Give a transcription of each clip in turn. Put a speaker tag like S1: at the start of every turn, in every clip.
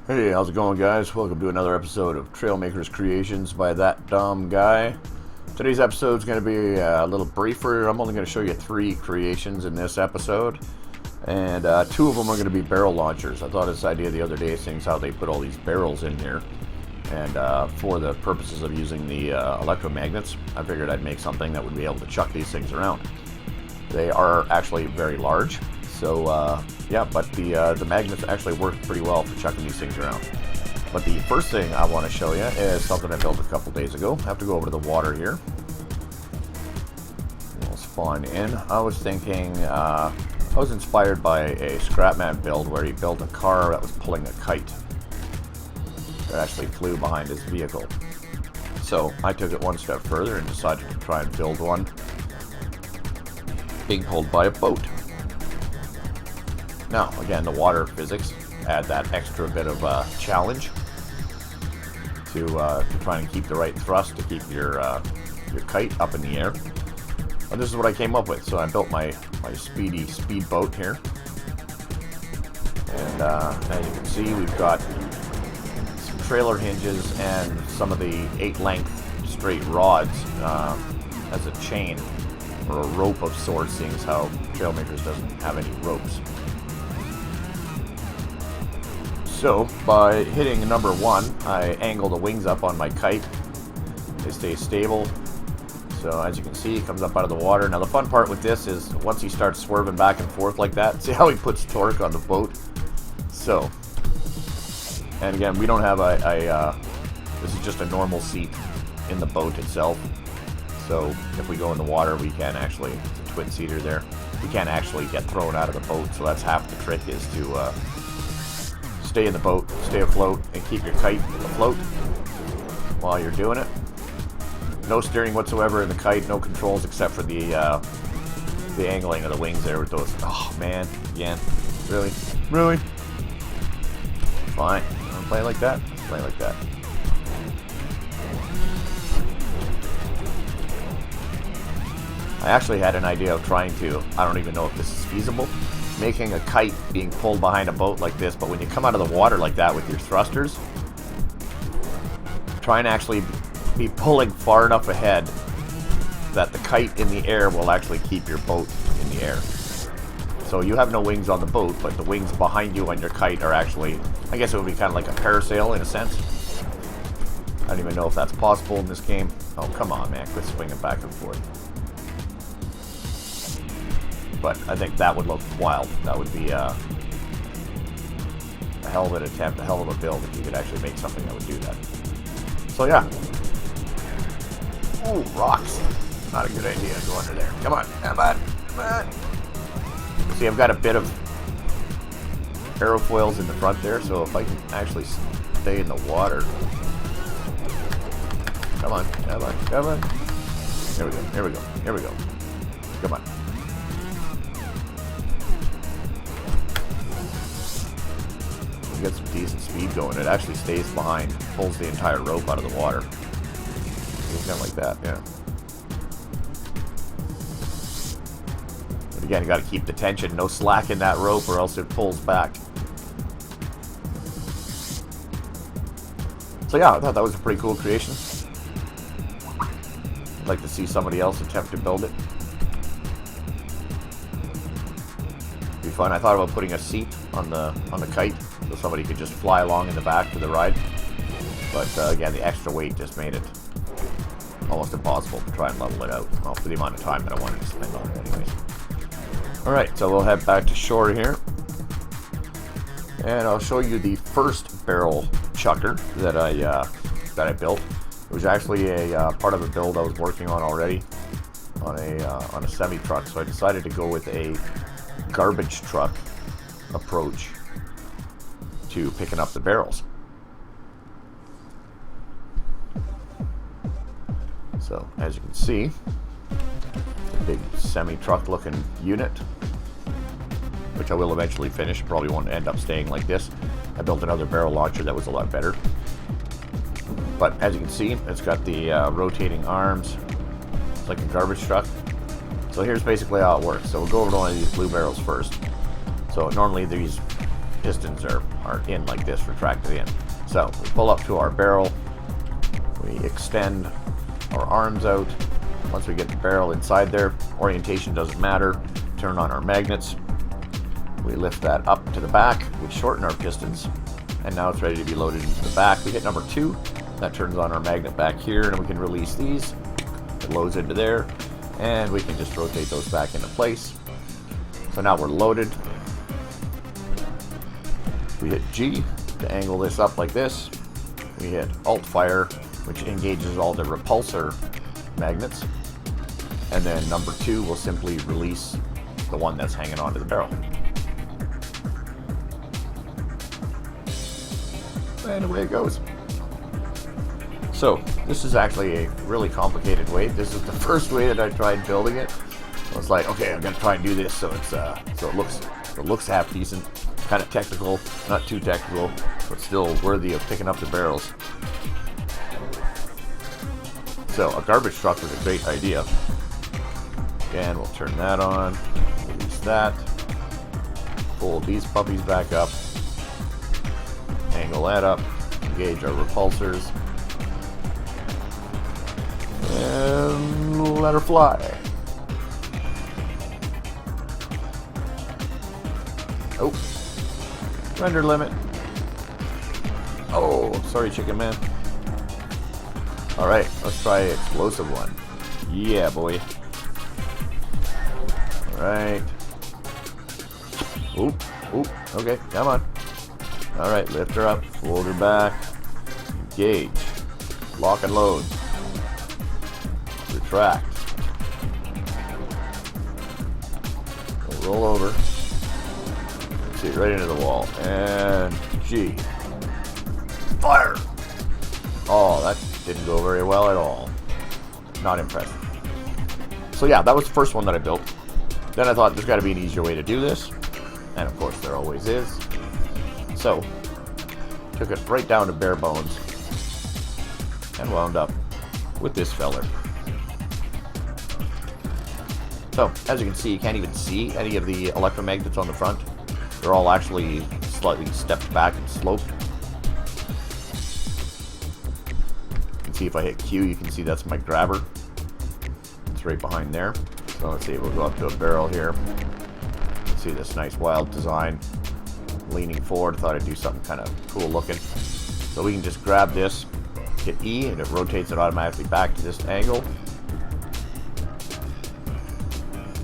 S1: Hey, how's it going, guys? Welcome to another episode of Trailmakers Creations by ThatDomGuy. Today's episode is going to be a little briefer. I'm only going to show you 3 creations in this episode, and 2 of them are going to be barrel launchers. I thought of this idea the other day, seeing how they put all these barrels in here, and for the purposes of using the electromagnets, I figured I'd make something that would be able to chuck these things around. They are actually very large. So, yeah, but the magnets actually work pretty well for chucking these things around. But the first thing I want to show you is something I built a couple days ago. I have to go over to the water here. We'll spawn in. I was thinking, I was inspired by a Scrapman build where he built a car that was pulling a kite that actually flew behind his vehicle. So I took it one step further and decided to try and build one being pulled by a boat. Now, again, the water physics add that extra bit of challenge to try and keep the right thrust to keep your kite up in the air. And this is what I came up with. So I built my speed boat here, and as you can see, we've got some trailer hinges and some of the 8-length straight rods as a chain or a rope of sorts, seeing as how Trailmakers doesn't have any ropes. So, by hitting number 1, I angle the wings up on my kite. They stay stable. So, as you can see, it comes up out of the water. Now, the fun part with this is once he starts swerving back and forth like that, see how he puts torque on the boat? So, and again, we don't have this is just a normal seat in the boat itself. So, if we go in the water, we can actually, it's a twin-seater there, we can't actually get thrown out of the boat. So, that's half the trick, is to stay in the boat, stay afloat, and keep your kite afloat while you're doing it. No steering whatsoever in the kite, no controls except for the angling of the wings there with those. Oh man, again, really? Fine, you wanna play like that? Play like that. I actually had an idea of trying to, I don't even know if this is feasible, making a kite being pulled behind a boat like this, but when you come out of the water like that with your thrusters, try and actually be pulling far enough ahead that the kite in the air will actually keep your boat in the air. So you have no wings on the boat, but the wings behind you on your kite are actually, I guess it would be kind of like a parasail in a sense. I don't even know if that's possible in this game. Oh, come on, man, quit swinging back and forth. But I think that would look wild. That would be a hell of an attempt, a hell of a build if you could actually make something that would do that. So yeah. Ooh, rocks. Not a good idea to go under there. Come on, come on, come on. See, I've got a bit of aerofoils in the front there, so if I can actually stay in the water. Come on, come on, come on. Here we go, here we go, here we go. Come on. Get some decent speed going. It actually stays behind, pulls the entire rope out of the water. Kind of like that, yeah. But again, you got to keep the tension, no slack in that rope, or else it pulls back. So yeah, I thought that was a pretty cool creation. I'd like to see somebody else attempt to build it. Be fun. I thought about putting a seat on the kite, so somebody could just fly along in the back for the ride. But again, the extra weight just made it almost impossible to try and level it out. Well, for the amount of time that I wanted to spend on it anyways. Alright, so we'll head back to shore here. And I'll show you the first barrel chucker that I built. It was actually a part of a build I was working on already on a semi-truck, so I decided to go with a garbage truck approach to picking up the barrels. So, as you can see, a big semi-truck looking unit, which I will eventually finish. Probably won't end up staying like this. I built another barrel launcher that was a lot better. But as you can see, it's got the rotating arms. It's like a garbage truck. So here's basically how it works. So we'll go over to one of these blue barrels first. So normally these pistons are in like this, retracted in. So we pull up to our barrel, we extend our arms out. Once we get the barrel inside there, orientation doesn't matter. Turn on our magnets. We lift that up to the back, we shorten our pistons, and now it's ready to be loaded into the back. We hit number 2, that turns on our magnet back here, and we can release these. It loads into there, and we can just rotate those back into place. So now we're loaded. We hit G to angle this up like this. We hit Alt Fire, which engages all the repulsor magnets. And then number 2 will simply release the one that's hanging onto the barrel. And away it goes. So this is actually a really complicated way. This is the first way that I tried building it. I was like, okay, I'm gonna try and do this so it's so it looks half decent, kind of technical, not too technical, but still worthy of picking up the barrels. So a garbage truck was a great idea. Again, we'll turn that on, release that, pull these puppies back up, angle that up, engage our repulsors, and let her fly. Oh, render limit. Oh, sorry, chicken man. Alright, let's try explosive one. Yeah, boy. Alright. Oop, oop, okay, come on. Alright, lift her up, fold her back, engage, lock and load, retract, we'll roll over, see it right into the wall, and G, fire! Oh, that didn't go very well at all. Not impressive. So yeah, that was the first one that I built. Then I thought there's got to be an easier way to do this, and of course there always is. So, took it right down to bare bones, and wound up with this feller. So, as you can see, you can't even see any of the electromagnets on the front. They're all actually slightly stepped back and sloped. You can see if I hit Q, you can see that's my grabber. It's right behind there. So let's see, we'll go up to a barrel here. See this nice wild design. Leaning forward, thought I'd do something kind of cool looking. So we can just grab this, hit E, and it rotates it automatically back to this angle.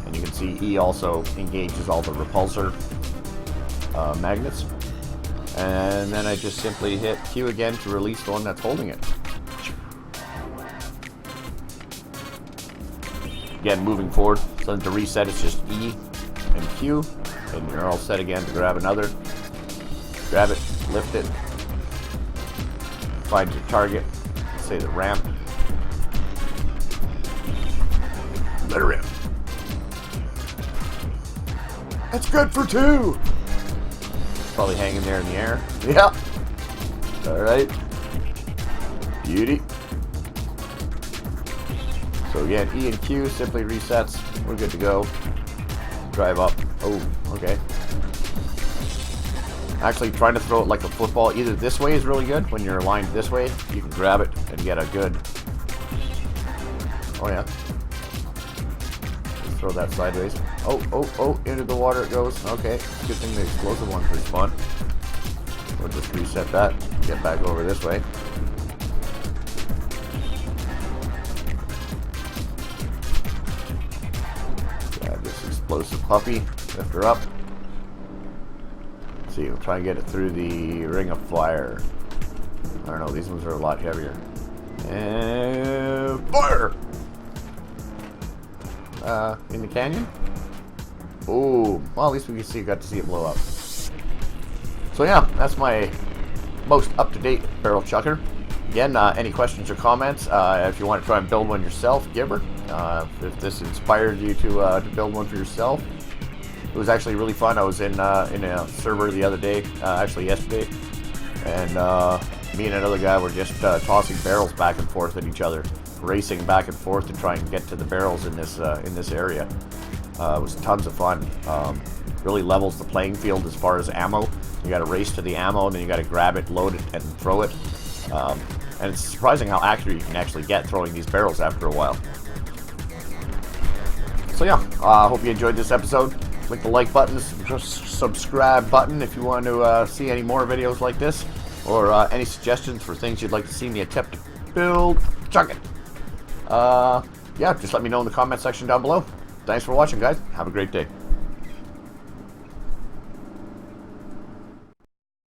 S1: And you can see E also engages all the repulsor magnets. And then I just simply hit Q again to release the one that's holding it. Again, moving forward, so then to reset it's just E and Q, and you're all set again to grab another. Grab it, lift it, find your target, say the ramp, let her in. That's good for 2! Probably hanging there in the air. Yeah. Alright. Beauty. So again, E and Q simply resets. We're good to go. Drive up. Oh, okay. Actually, trying to throw it like a football either this way is really good. When you're aligned this way, you can grab it and get a good... Oh, yeah. Just throw that sideways. Oh, oh, oh, into the water it goes. Okay, good thing the explosive ones respawn. We'll just reset that. Get back over this way. Grab this explosive puppy. Lift her up. See, we'll try and get it through the ring of fire. I don't know, these ones are a lot heavier. And fire! In the canyon? Oh, well, at least we got to see it blow up. So yeah, that's my most up-to-date barrel chucker. Again, any questions or comments, if you want to try and build one yourself, give her. If this inspired you to build one for yourself. It was actually really fun. I was in a server the other day, actually yesterday, and me and another guy were just tossing barrels back and forth at each other, racing back and forth to try and get to the barrels in this area. It was tons of fun. really levels the playing field as far as ammo. You got to race to the ammo, and then you got to grab it, load it, and throw it. And it's surprising how accurate you can actually get throwing these barrels after a while. So yeah, I hope you enjoyed this episode. Click the like button, subscribe button if you want to see any more videos like this, or any suggestions for things you'd like to see me attempt to build. Chuck it. Yeah, just let me know in the comment section down below. Thanks for watching, guys. Have a great day.